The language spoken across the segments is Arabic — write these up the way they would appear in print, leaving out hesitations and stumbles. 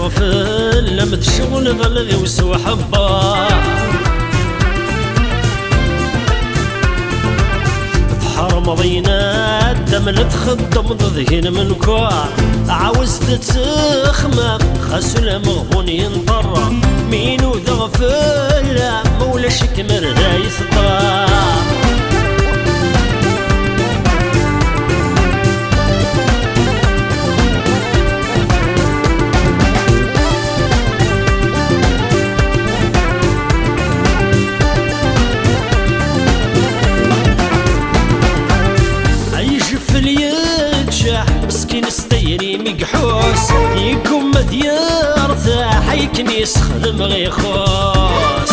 وشافل لم تشغل ظلغي وسوى حبا بحر مضينا الدم اللي تخدم ضذهين من كوع عاوز تتخمم خسل مغبون ينطر مين وذغفل مولا شكمر رايث طار مسكين استيري مقحوس يكون مديار ثاح يكن يسخدم غيخوس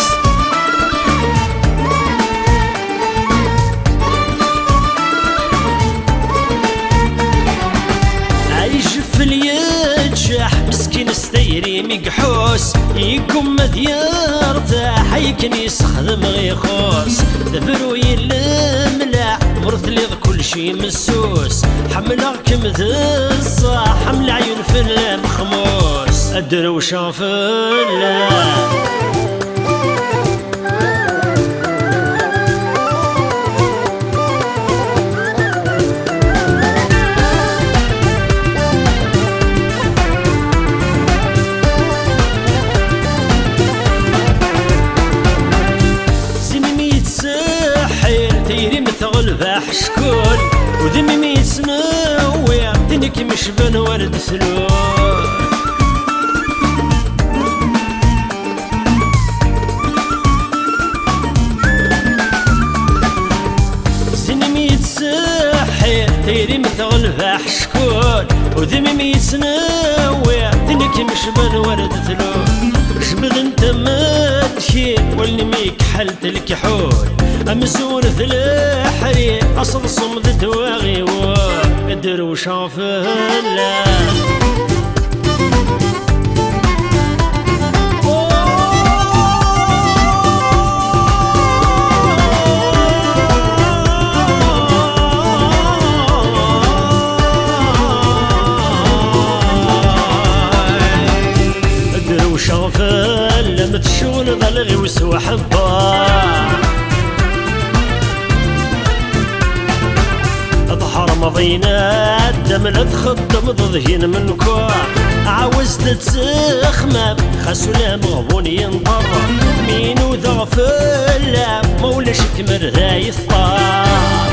عايش في اليجح مسكين استيري مقحوس يكون مديار ثاح يكن يسخدم غيخوس دبرو يلملع مرث لي كل شي مسوس حملكم ذصة حمل عيون في المخموس الدرو شافلا شكون وذمي ميتسنوي دنيك مشبن ورد ثلوث زني ميتسحي تيري مثغل فاح شكون وذمي ميتسنوي دنيك مشبن ورد ثلوث شبذ انت ماتشي واللي ميك حلت الكحول أمزون ثلحري أصل صمد دواغي وقدر وشافلا قدر وشافلا متشون ظلغي وسوى حبا مضينا الدم لا تخدم ضذهين من كوع عاوز تتسخمم خسولا مغبون ينطر مين وذغفل مولا شكمر رايث طار